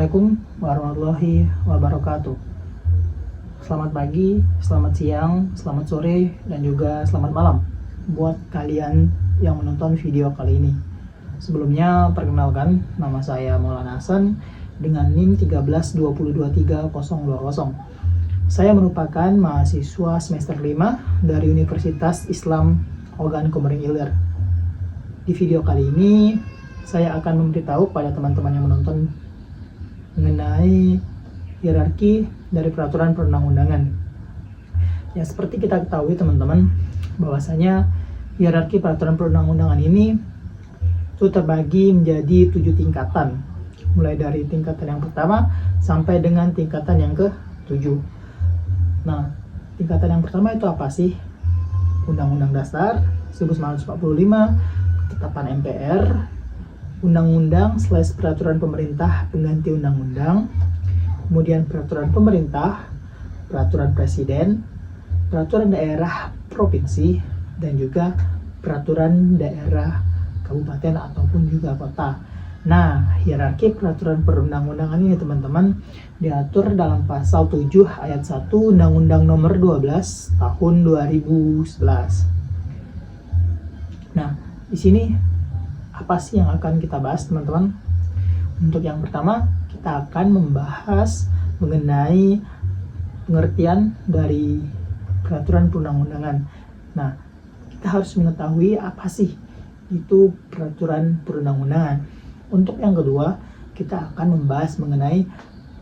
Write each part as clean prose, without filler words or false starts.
Assalamualaikum warahmatullahi wabarakatuh. Selamat pagi, selamat siang, selamat sore, dan juga selamat malam buat kalian yang menonton video kali ini. Sebelumnya, perkenalkan, nama saya Maulana Hasan dengan NIM 132230020. Saya merupakan mahasiswa semester 5 dari Universitas Islam Ogan Komering Ilir. Di video kali ini, saya akan memberitahu pada teman-teman yang menonton mengenai hierarki dari peraturan perundang-undangan. Ya, seperti kita ketahui teman-teman, bahwasanya hierarki peraturan perundang-undangan ini itu terbagi menjadi 7 tingkatan, mulai dari tingkatan yang pertama sampai dengan tingkatan yang ke-7. Nah, tingkatan yang pertama itu apa sih? Undang-Undang Dasar 1945, Ketetapan MPR, Undang-Undang/Peraturan Pemerintah Pengganti Undang-Undang, kemudian Peraturan Pemerintah, Peraturan Presiden, Peraturan Daerah Provinsi, dan juga Peraturan Daerah Kabupaten ataupun juga Kota. Nah, hierarki peraturan perundang-undangan ini teman-teman diatur dalam pasal 7 ayat 1 Undang-Undang Nomor 12 Tahun 2011. Nah, di sini apa sih yang akan kita bahas teman-teman? Untuk yang pertama, kita akan membahas mengenai pengertian dari peraturan perundang-undangan. Nah, kita harus mengetahui apa sih itu peraturan perundang-undangan. Untuk yang kedua, kita akan membahas mengenai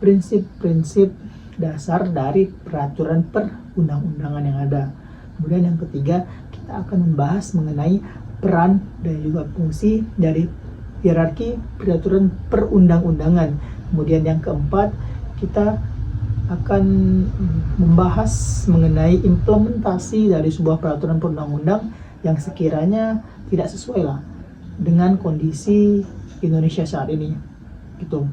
prinsip-prinsip dasar dari peraturan perundang-undangan yang ada. Kemudian yang ketiga, kita akan membahas mengenai peran dan juga fungsi dari hierarki peraturan perundang-undangan. Kemudian yang keempat, kita akan membahas mengenai implementasi dari sebuah peraturan perundang-undang yang sekiranya tidak sesuai lah dengan kondisi Indonesia saat ini gitu.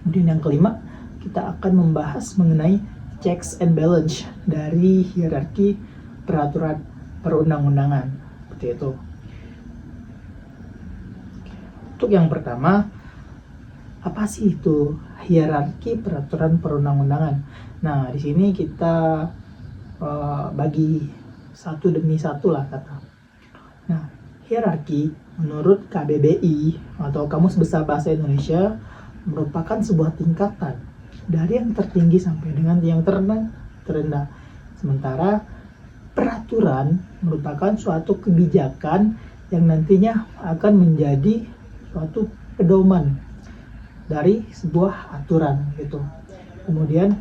Kemudian yang kelima, kita akan membahas mengenai checks and balance dari hierarki peraturan perundang-undangan seperti itu. Untuk yang pertama, apa sih itu hierarki peraturan perundang-undangan? Nah, di sini kita bagi satu demi satu lah kata. Nah, hierarki menurut KBBI atau Kamus Besar Bahasa Indonesia merupakan sebuah tingkatan dari yang tertinggi sampai dengan yang terendah. Sementara peraturan merupakan suatu kebijakan yang nantinya akan menjadi suatu pedoman dari sebuah aturan gitu. Kemudian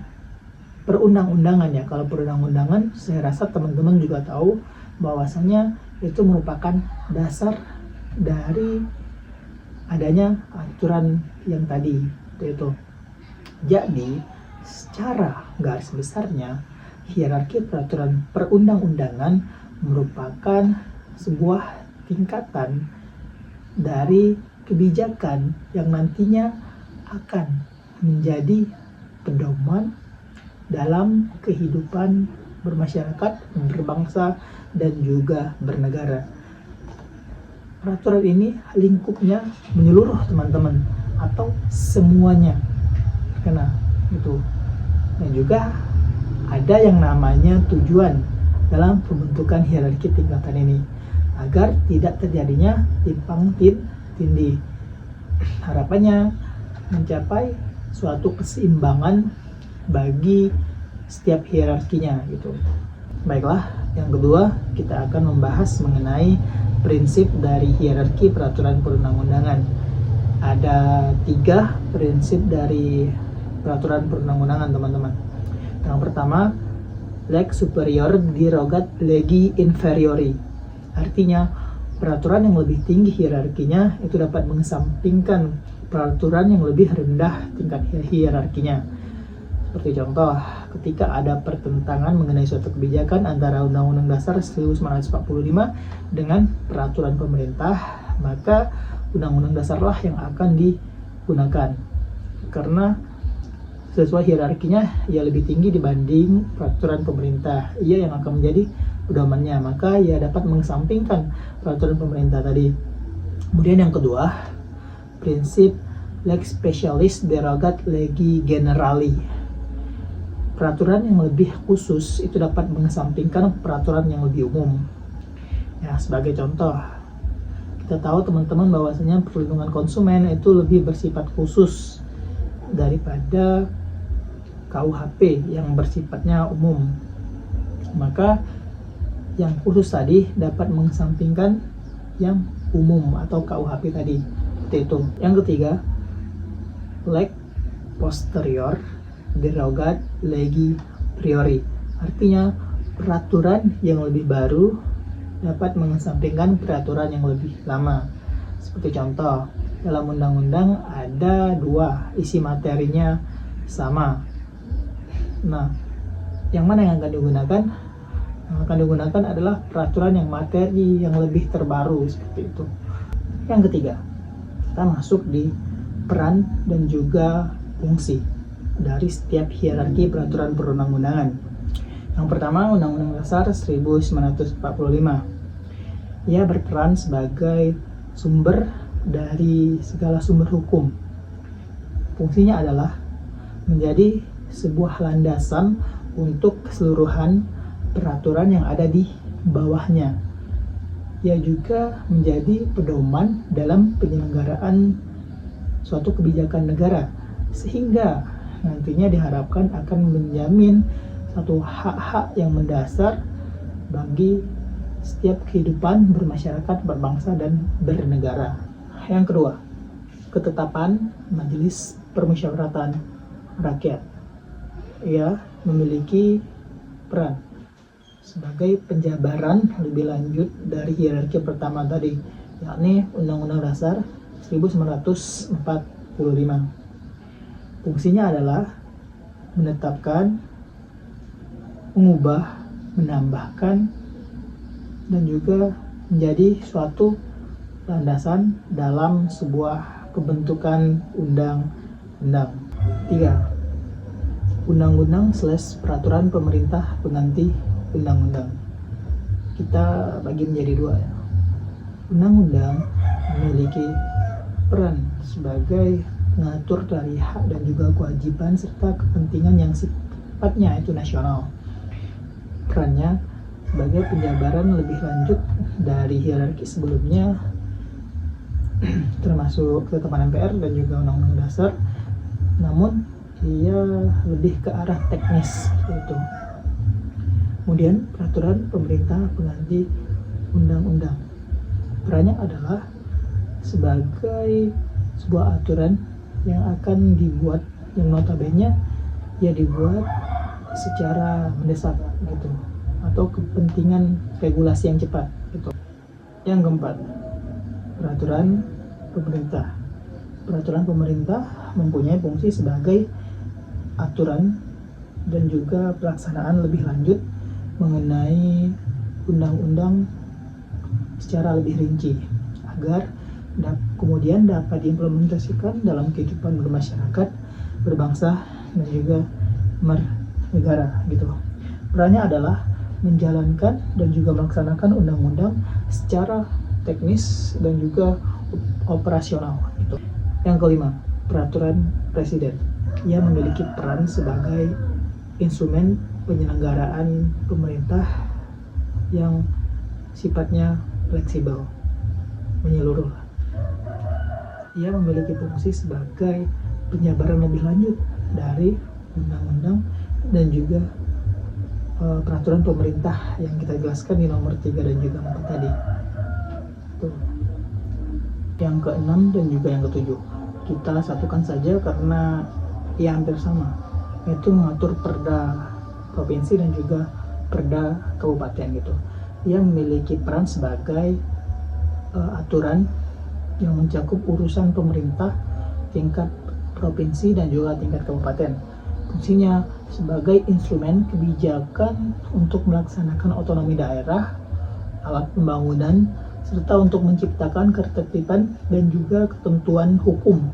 perundang-undangan ya, kalau perundang-undangan saya rasa teman-teman juga tahu bahwasanya itu merupakan dasar dari adanya aturan yang tadi itu. Jadi secara garis besarnya hierarki peraturan perundang-undangan merupakan sebuah tingkatan dari kebijakan yang nantinya akan menjadi pedoman dalam kehidupan bermasyarakat, berbangsa, dan juga bernegara. Peraturan ini lingkupnya menyeluruh teman-teman atau semuanya kena itu. Dan juga ada yang namanya tujuan dalam pembentukan hierarki tingkatan ini agar tidak terjadinya timpang tindih. Harapannya mencapai suatu keseimbangan bagi setiap hierarkinya gitu. Baiklah, yang kedua kita akan membahas mengenai prinsip dari hierarki peraturan perundang-undangan. Ada 3 prinsip dari peraturan perundang-undangan teman-teman. Yang pertama, lex superior derogat legi inferiori. Artinya, peraturan yang lebih tinggi hierarkinya itu dapat mengesampingkan peraturan yang lebih rendah tingkat hierarkinya. Seperti contoh, ketika ada pertentangan mengenai suatu kebijakan antara Undang-Undang Dasar 1945 dengan peraturan pemerintah, maka Undang-Undang Dasarlah yang akan digunakan. Karena sesuai hierarkinya ia lebih tinggi dibanding peraturan pemerintah, ia yang akan menjadi pedomannya, maka ia dapat mengesampingkan peraturan pemerintah tadi. Kemudian yang kedua, prinsip lex specialis derogat legi generali. Peraturan yang lebih khusus itu dapat mengesampingkan peraturan yang lebih umum. Ya, sebagai contoh, kita tahu teman-teman bahwasanya perlindungan konsumen itu lebih bersifat khusus daripada KUHP yang bersifatnya umum. Maka yang khusus tadi dapat mengesampingkan yang umum atau KUHP tadi. Seperti itu. Yang ketiga, lex posterior derogat legi priori. Artinya peraturan yang lebih baru dapat mengesampingkan peraturan yang lebih lama. Seperti contoh, dalam undang-undang ada 2, isi materinya sama. Nah, yang mana yang akan digunakan? Yang akan digunakan adalah peraturan yang materi yang lebih terbaru, seperti itu. Yang ketiga, kita masuk di peran dan juga fungsi dari setiap hierarki peraturan perundang-undangan. Yang pertama, Undang-Undang Dasar 1945. Ia berperan sebagai sumber dari segala sumber hukum. Fungsinya adalah menjadi sebuah landasan untuk keseluruhan peraturan yang ada di bawahnya. Ia juga menjadi pedoman dalam penyelenggaraan suatu kebijakan negara, sehingga nantinya diharapkan akan menjamin satu hak-hak yang mendasar bagi setiap kehidupan bermasyarakat, berbangsa, dan bernegara. Yang kedua, ketetapan Majelis Permusyawaratan Rakyat. Ia memiliki peran sebagai penjabaran lebih lanjut dari hierarki pertama tadi, yakni Undang-Undang Dasar 1945. Fungsinya adalah menetapkan, mengubah, menambahkan, dan juga menjadi suatu landasan dalam sebuah pembentukan undang-undang. 3. Undang-undang/peraturan pemerintah pengganti undang-undang. Kita bagi menjadi 2 ya. Undang-undang memiliki peran sebagai mengatur dari hak dan juga kewajiban serta kepentingan yang sifatnya itu nasional. Perannya sebagai penjabaran lebih lanjut dari hierarki sebelumnya, termasuk ketetapan MPR dan juga Undang-Undang Dasar, namun ia lebih ke arah teknis itu. Kemudian peraturan pemerintah pengganti undang-undang. Perannya adalah sebagai sebuah aturan yang akan dibuat, yang notabene ya dibuat secara mendesak gitu, atau kepentingan regulasi yang cepat gitu. Yang keempat, peraturan pemerintah. Peraturan pemerintah mempunyai fungsi sebagai aturan dan juga pelaksanaan lebih lanjut mengenai undang-undang secara lebih rinci agar kemudian dapat diimplementasikan dalam kehidupan bermasyarakat, berbangsa, dan juga bernegara gitu. Perannya adalah menjalankan dan juga melaksanakan undang-undang secara teknis dan juga operasional gitu. Yang kelima, peraturan presiden. Ia memiliki peran sebagai instrumen penyelenggaraan pemerintah yang sifatnya fleksibel, menyeluruh. Ia memiliki fungsi sebagai penjabaran lebih lanjut dari undang-undang dan juga peraturan pemerintah yang kita jelaskan di nomor 3 dan juga 4 tadi. Tuh. Yang keenam dan juga yang ketujuh kita satukan saja karena ia hampir sama, yaitu mengatur perda provinsi dan juga perda kabupaten gitu. Ia memiliki peran sebagai aturan yang mencakup urusan pemerintah tingkat provinsi dan juga tingkat kabupaten. Fungsinya sebagai instrumen kebijakan untuk melaksanakan otonomi daerah, alat pembangunan, serta untuk menciptakan ketertiban dan juga ketentuan hukum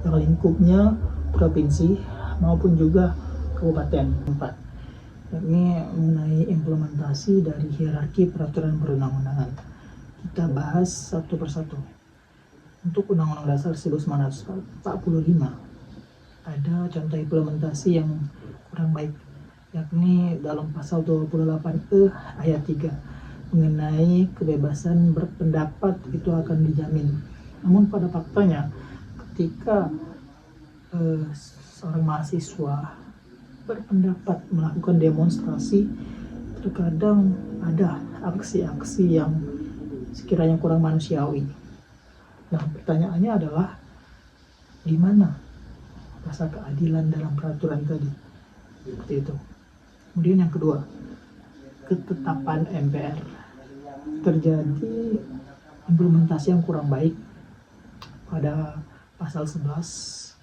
yang lingkupnya provinsi maupun juga kabupaten. 4. Ini mengenai implementasi dari hierarki peraturan perundang-undangan. Kita bahas satu persatu. Untuk Undang-Undang Dasar 1945 ada contoh implementasi yang kurang baik, yakni dalam pasal 28E ayat 3 mengenai kebebasan berpendapat itu akan dijamin. Namun pada faktanya ketika seorang mahasiswa berpendapat melakukan demonstrasi, terkadang ada aksi-aksi yang sekiranya kurang manusiawi. Nah, pertanyaannya adalah di mana rasa keadilan dalam peraturan tadi? Seperti itu. Kemudian yang kedua, ketetapan MPR. Terjadi implementasi yang kurang baik pada pasal 11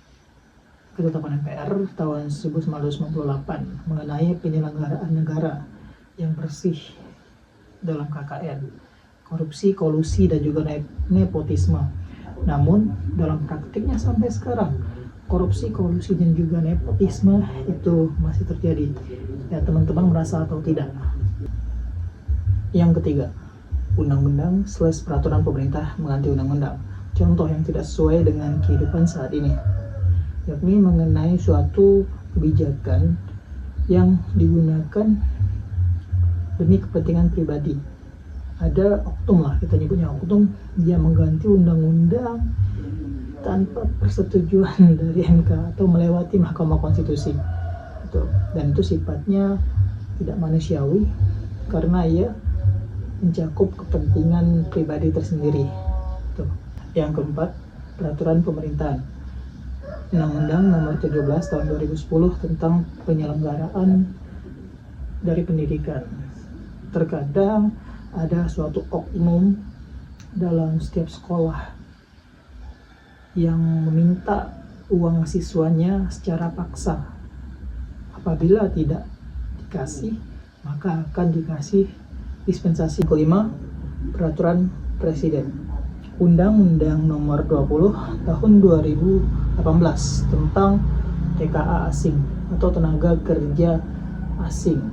ketetapan MPR tahun 1998 mengenai penyelenggaraan negara yang bersih dalam KKN. Korupsi, kolusi, dan juga nepotisme. Namun dalam praktiknya sampai sekarang korupsi, kolusi, dan juga nepotisme itu masih terjadi. Ya, teman-teman merasa atau tidak? Yang ketiga, undang-undang/peraturan pemerintah mengganti undang-undang. Contoh yang tidak sesuai dengan kehidupan saat ini, yakni mengenai suatu kebijakan yang digunakan demi kepentingan pribadi. Ada oknum lah, kita nyebutnya oknum, dia mengganti undang-undang tanpa persetujuan dari MK atau melewati Mahkamah Konstitusi. Dan itu sifatnya tidak manusiawi karena ia mencakup kepentingan pribadi tersendiri. Yang keempat, peraturan pemerintahan. Undang-Undang Nomor 17 Tahun 2010 tentang penyelenggaraan dari pendidikan. Terkadang ada suatu oknum dalam setiap sekolah yang meminta uang siswanya secara paksa. Apabila tidak dikasih, maka akan dikasih dispensasi. Kelima, peraturan presiden. Undang-Undang Nomor 20 Tahun 2018 tentang TKA asing atau tenaga kerja asing.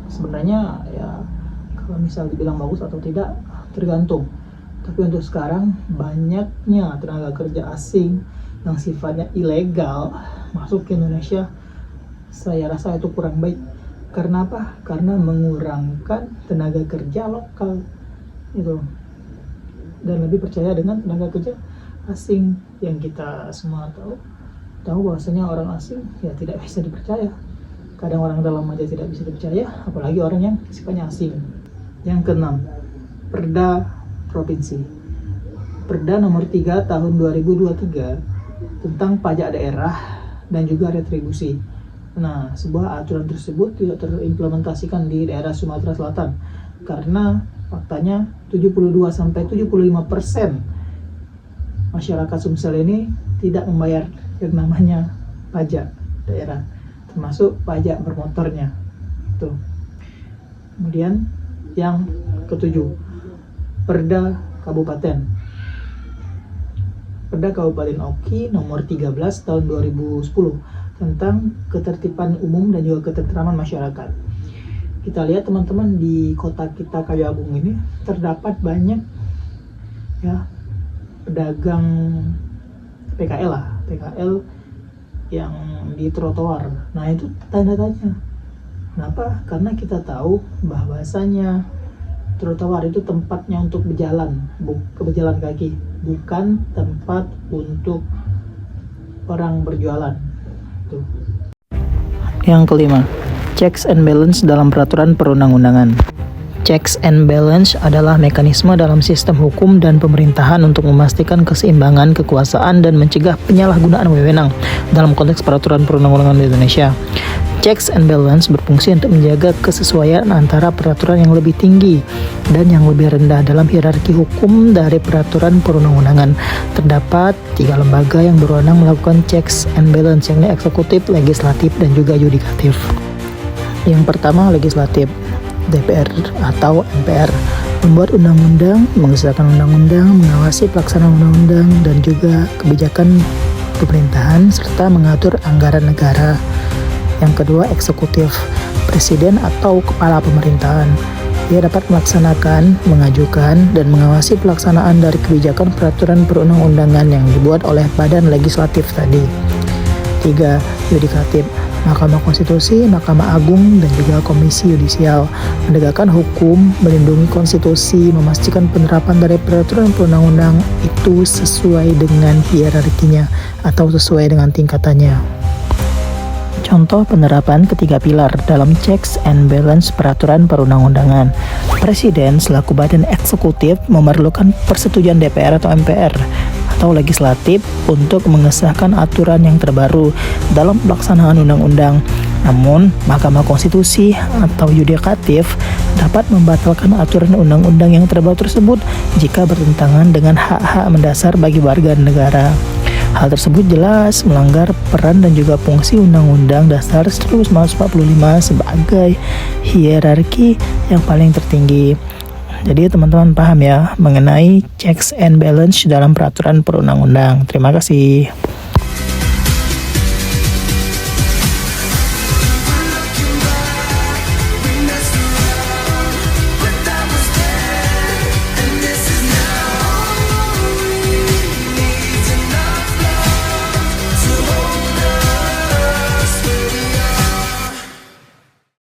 Sebenarnya ya, kalau misal dibilang bagus atau tidak tergantung. Tapi untuk sekarang banyaknya tenaga kerja asing yang sifatnya ilegal masuk ke Indonesia, saya rasa itu kurang baik. Karena apa? Karena mengurangkan tenaga kerja lokal itu, dan lebih percaya dengan tenaga kerja asing yang kita semua tahu bahwasanya orang asing ya tidak bisa dipercaya. Kadang orang dalam aja tidak bisa dipercaya, apalagi orang yang sifatnya asing. Yang keenam, Perda Provinsi. Perda Nomor 3 Tahun 2023 tentang pajak daerah dan juga retribusi. Nah, sebuah aturan tersebut tidak terimplementasikan di daerah Sumatera Selatan karena faktanya 72-75% masyarakat Sumsel ini tidak membayar yang namanya pajak daerah, termasuk pajak bermotornya. Tuh. Kemudian yang ketujuh, Perda Kabupaten. Perda Kabupaten Oki Nomor 13 Tahun 2010 tentang ketertiban umum dan juga ketentraman masyarakat. Kita lihat teman-teman, di kota kita Kayu Agung ini terdapat banyak ya pedagang PKL yang di trotoar. Nah, itu tanda tanya. Kenapa? Karena kita tahu bahwasanya trotoar itu tempatnya untuk berjalan kaki, bukan tempat untuk orang berjualan. Tuh. Yang kelima, checks and balance dalam peraturan perundang-undangan. Checks and balance adalah mekanisme dalam sistem hukum dan pemerintahan untuk memastikan keseimbangan kekuasaan dan mencegah penyalahgunaan wewenang dalam konteks peraturan perundang-undangan di Indonesia. Checks and balance berfungsi untuk menjaga kesesuaian antara peraturan yang lebih tinggi dan yang lebih rendah dalam hierarki hukum dari peraturan perundang-undangan. Terdapat 3 lembaga yang berwenang melakukan checks and balance, yakni eksekutif, legislatif, dan juga yudikatif. Yang pertama, legislatif. DPR atau MPR membuat undang-undang, mengesahkan undang-undang, mengawasi pelaksanaan undang-undang dan juga kebijakan pemerintahan serta mengatur anggaran negara. Yang kedua, eksekutif, presiden atau kepala pemerintahan. Ia dapat melaksanakan, mengajukan, dan mengawasi pelaksanaan dari kebijakan peraturan perundang-undangan yang dibuat oleh badan legislatif tadi. 3. Yudikatif. Mahkamah Konstitusi, Mahkamah Agung, dan juga Komisi Yudisial menegakkan hukum, melindungi konstitusi, memastikan penerapan dari peraturan perundang-undang itu sesuai dengan hierarkinya atau sesuai dengan tingkatannya. Contoh penerapan ketiga pilar dalam checks and balance peraturan perundang-undangan. Presiden selaku badan eksekutif memerlukan persetujuan DPR atau MPR atau legislatif untuk mengesahkan aturan yang terbaru dalam pelaksanaan undang-undang. Namun, Mahkamah Konstitusi atau yudikatif dapat membatalkan aturan undang-undang yang terbaru tersebut jika bertentangan dengan hak-hak mendasar bagi warga negara. Hal tersebut jelas melanggar peran dan juga fungsi Undang-Undang Dasar 1945 sebagai hierarki yang paling tertinggi. Jadi teman-teman paham ya mengenai checks and balance dalam peraturan perundang-undang. Terima kasih.